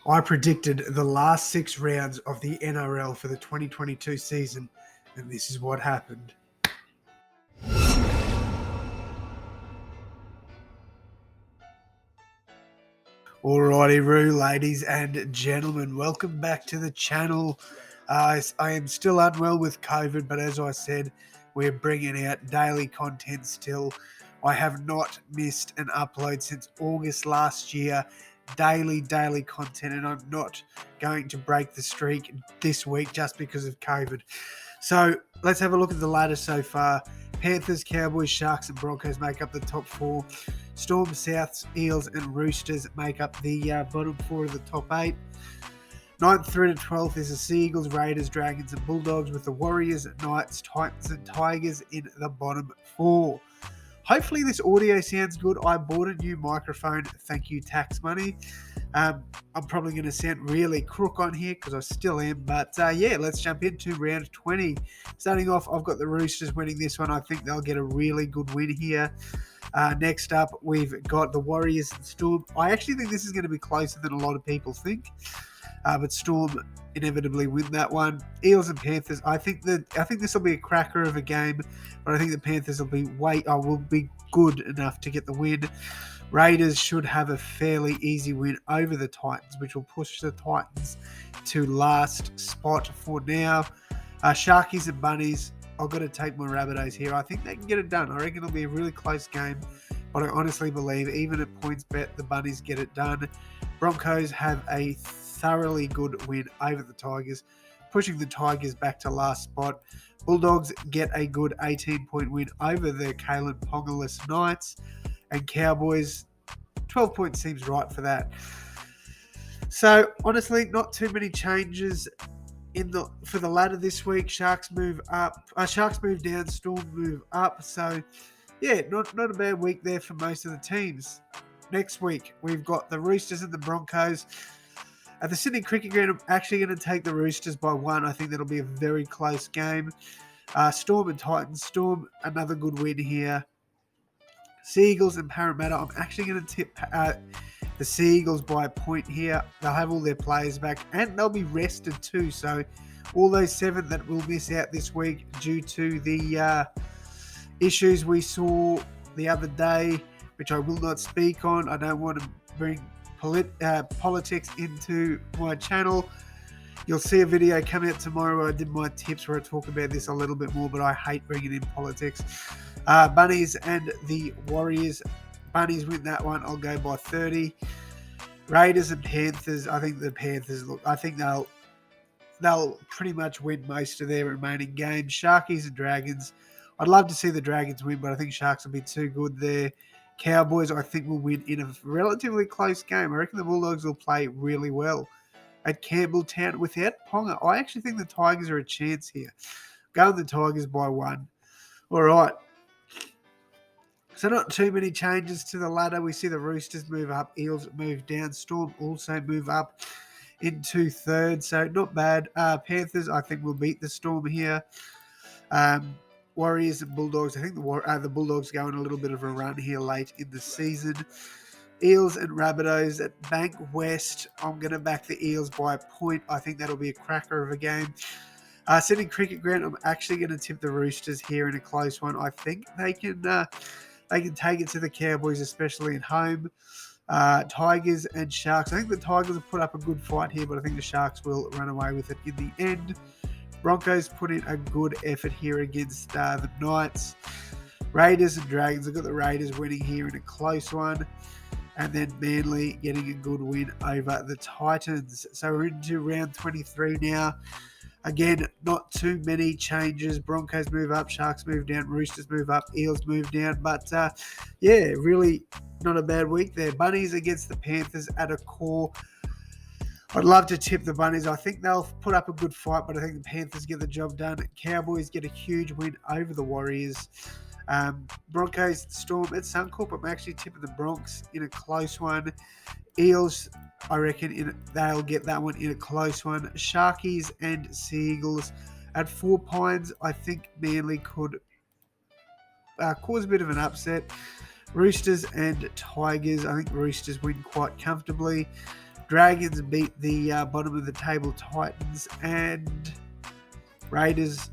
I predicted the last 6 rounds of the NRL for the 2022 season, and this is what happened. Alrighty, Roo, ladies and gentlemen, welcome back to the channel. I am still unwell with COVID, but as I said, we're bringing out daily content still. I have not missed an upload since August last year. Daily content, and I'm not going to break the streak this week just because of COVID. So let's have a look at the ladder so far. Panthers, Cowboys, Sharks and Broncos make up the top 4. Storm, Souths, Eels and Roosters make up the bottom 4 of the top 8. 9th through to 12th is the Sea Eagles, Raiders, Dragons and Bulldogs, with the Warriors, Knights, Titans and Tigers in the bottom 4. Hopefully this audio sounds good. I bought a new microphone. Thank you, tax money. I'm probably going to sound really crook on here because I still am. But yeah, let's jump into round 20. Starting off, I've got the Roosters winning this one. I think they'll get a really good win here. Next up, we've got the Warriors and Storm. I actually think this is going to be closer than a lot of people think. But Storm inevitably win that one. Eels and Panthers. I think this will be a cracker of a game, but I think the Panthers will be good enough to get the win. Raiders should have a fairly easy win over the Titans, which will push the Titans to last spot for now. Sharkies and Bunnies. I've got to take my Rabbitohs here. I think they can get it done. I reckon it'll be a really close game, but I honestly believe even at points bet, the Bunnies get it done. Broncos have a thoroughly good win over the Tigers, pushing the Tigers back to last spot. Bulldogs get a good 18-point win over the Kalen Ponga-less Knights, and Cowboys, 12 points seems right for that. So honestly, not too many changes for the ladder this week. Sharks move up. Sharks move down. Storm move up. So yeah, not a bad week there for most of the teams. Next week we've got the Roosters and the Broncos. At the Sydney Cricket Ground, I'm actually going to take the Roosters by 1. I think that'll be a very close game. Storm and Titans. Storm, another good win here. Sea Eagles and Parramatta. I'm actually going to tip the Sea Eagles by a point here. They'll have all their players back and they'll be rested too. So all those 7 that will miss out this week due to the issues we saw the other day, which I will not speak on. I don't want to bring politics into my channel. You'll see a video coming out tomorrow where I did my tips where I talk about this a little bit more, but I hate bringing in politics. Bunnies and the Warriors. Bunnies win that one. I'll go by 30. Raiders and Panthers. I think the Panthers they'll pretty much win most of their remaining games. Sharkies and Dragons. I'd love to see the Dragons win, but I think Sharks will be too good there. Cowboys, I think, will win in a relatively close game. I reckon the Bulldogs will play really well at Campbelltown without Ponga. I actually think the Tigers are a chance here. Going the Tigers by 1. All right. So not too many changes to the ladder. We see the Roosters move up, Eels move down, Storm also move up into 3rd. So not bad. Panthers, I think, will beat the Storm here. Warriors and Bulldogs. I think the Bulldogs go on a little bit of a run here late in the season. Eels and Rabbitohs at Bank West. I'm going to back the Eels by a point. I think that'll be a cracker of a game. Sydney Cricket Ground. I'm actually going to tip the Roosters here in a close one. I think they can take it to the Cowboys, especially at home. Tigers and Sharks. I think the Tigers will put up a good fight here, but I think the Sharks will run away with it in the end. Broncos put in a good effort here against the Knights. Raiders and Dragons. I've got the Raiders winning here in a close one. And then Manly getting a good win over the Titans. So we're into round 23 now. Again, not too many changes. Broncos move up, Sharks move down, Roosters move up, Eels move down. But yeah, really not a bad week there. Bunnies against the Panthers at a core. I'd love to tip the Bunnies. I think they'll put up a good fight, but I think the Panthers get the job done. Cowboys get a huge win over the Warriors. Broncos, Storm at Suncorp. I'm actually tipping the Bronx in a close one. Eels, I reckon they'll get that one in a close one. Sharkies and Sea Eagles at 4 Pines. I think Manly could cause a bit of an upset. Roosters and Tigers. I think Roosters win quite comfortably. Dragons beat the bottom of the table Titans, and Raiders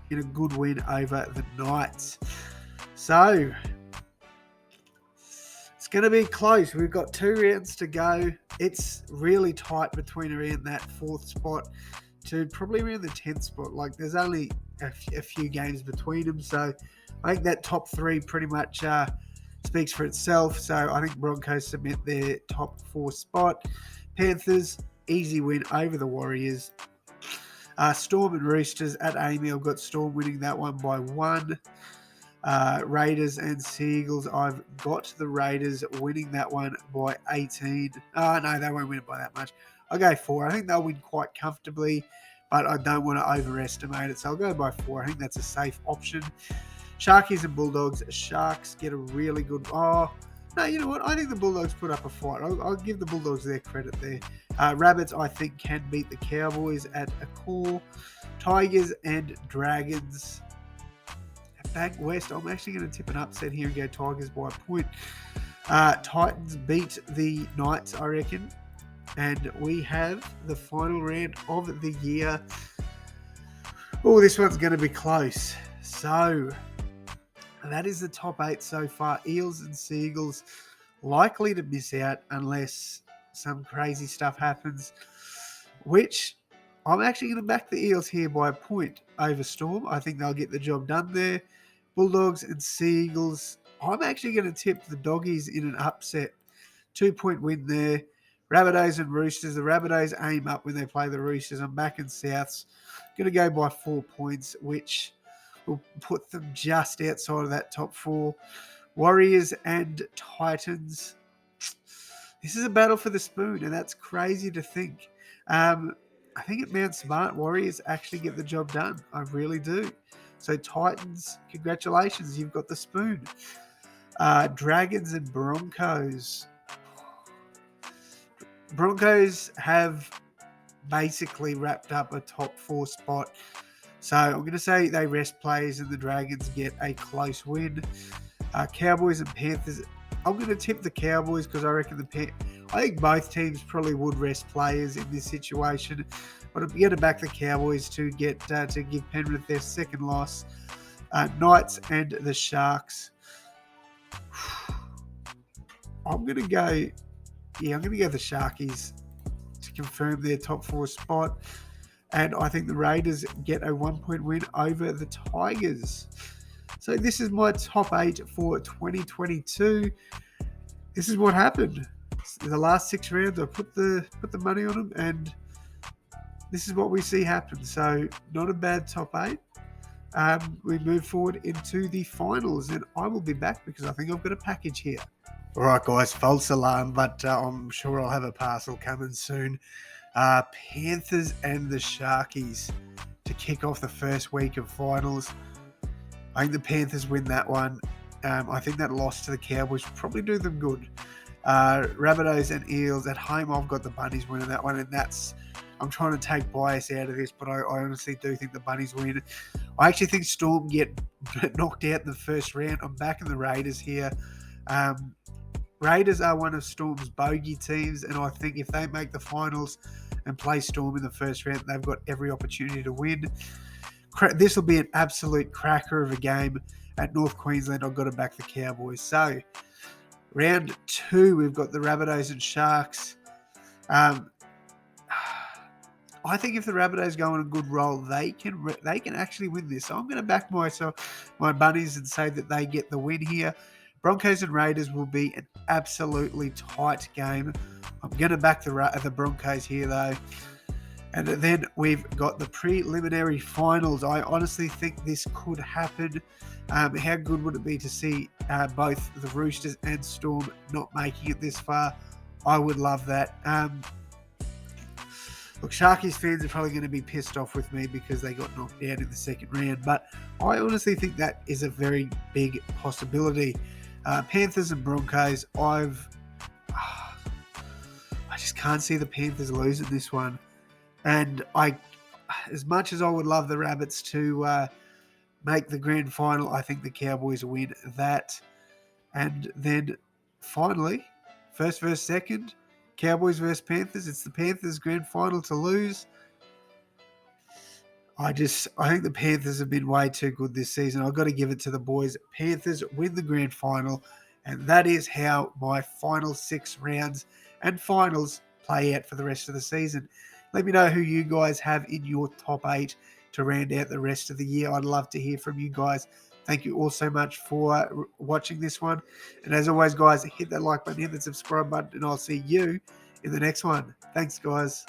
in a good win over the Knights. So it's going to be close. We've got 2 rounds to go. It's really tight between around that 4th spot to probably around the 10th spot. Like, there's only a few games between them. So I think that top 3 pretty much speaks for itself. So I think Broncos cement their top 4 spot. Panthers, easy win over the Warriors. Storm and Roosters at Amy. I've got Storm winning that one by 1. Raiders and Seagulls. I've got the Raiders winning that one by 18. No, they won't win it by that much. I'll go 4. I think they'll win quite comfortably, but I don't want to overestimate it, so I'll go by 4. I think that's a safe option. Sharkies and Bulldogs. Sharks get a really good... Oh, no, you know what? I think the Bulldogs put up a fight. I'll give the Bulldogs their credit there. Rabbits, I think, can beat the Cowboys at a core. Tigers and Dragons. Bank West, I'm actually going to tip an upset here and go Tigers by a point. Titans beat the Knights, I reckon. And we have the final round of the year. Oh, this one's going to be close. So, that is the top 8 so far. Eels and Seagulls likely to miss out unless some crazy stuff happens, which I'm actually going to back the Eels here by a point over Storm. I think they'll get the job done there. Bulldogs and Seagulls. I'm actually going to tip the Doggies in an upset. 2-point win there. Rabbitohs and Roosters. The Rabbitohs aim up when they play the Roosters. I'm back in Souths. Going to go by 4 points, which will put them just outside of that top 4. Warriors and Titans. This is a battle for the spoon, and that's crazy to think. I think at Mount Smart, Warriors actually get the job done. I really do. So Titans, congratulations, you've got the spoon. Dragons and Broncos. Broncos have basically wrapped up a top 4 spot. So I'm going to say they rest players and the Dragons get a close win. Cowboys and Panthers. I'm going to tip the Cowboys because I reckon I think both teams probably would rest players in this situation. But I'm going to back the Cowboys to give Penrith their second loss. Knights and the Sharks. I'm going to go the Sharkies to confirm their top 4 spot. And I think the Raiders get a 1-point win over the Tigers. So this is my top 8 for 2022. This is what happened. The last 6 rounds, I put the money on them, and this is what we see happen. So not a bad top 8. We move forward into the finals, and I will be back because I think I've got a package here. All right, guys, false alarm, but I'm sure I'll have a parcel coming soon. Panthers and the Sharkies to kick off the first week of finals. I think the Panthers win that one. I think that loss to the Cowboys will probably do them good. Rabbitohs and Eels at home, I've got the Bunnies winning that one, and I'm trying to take bias out of this, but I honestly do think the Bunnies win. I actually think Storm get knocked out in the first round. I'm backing the Raiders here. Raiders are one of Storm's bogey teams, and I think if they make the finals and play Storm in the first round, they've got every opportunity to win. This will be an absolute cracker of a game at North Queensland. I've got to back the Cowboys. So, round 2, we've got the Rabbitohs and Sharks. I think if the Rabbitohs go on a good roll, they can actually win this. So I'm going to back my Bunnies and say that they get the win here. Broncos and Raiders will be an absolutely tight game. I'm going to back the Broncos here, though. And then we've got the preliminary finals. I honestly think this could happen. How good would it be to see both the Roosters and Storm not making it this far? I would love that. Look, Sharkies fans are probably going to be pissed off with me because they got knocked out in the second round, but I honestly think that is a very big possibility. Panthers and Broncos, I just can't see the Panthers losing this one. And as much as I would love the Rabbits to make the grand final, I think the Cowboys win that. And then finally, first versus second, Cowboys versus Panthers. It's the Panthers grand final to lose. I think the Panthers have been way too good this season. I've got to give it to the boys. Panthers win the grand final, and that is how my final 6 rounds and finals play out for the rest of the season. Let me know who you guys have in your top 8 to round out the rest of the year. I'd love to hear from you guys. Thank you all so much for watching this one. And as always, guys, hit that like button, hit that subscribe button, and I'll see you in the next one. Thanks, guys.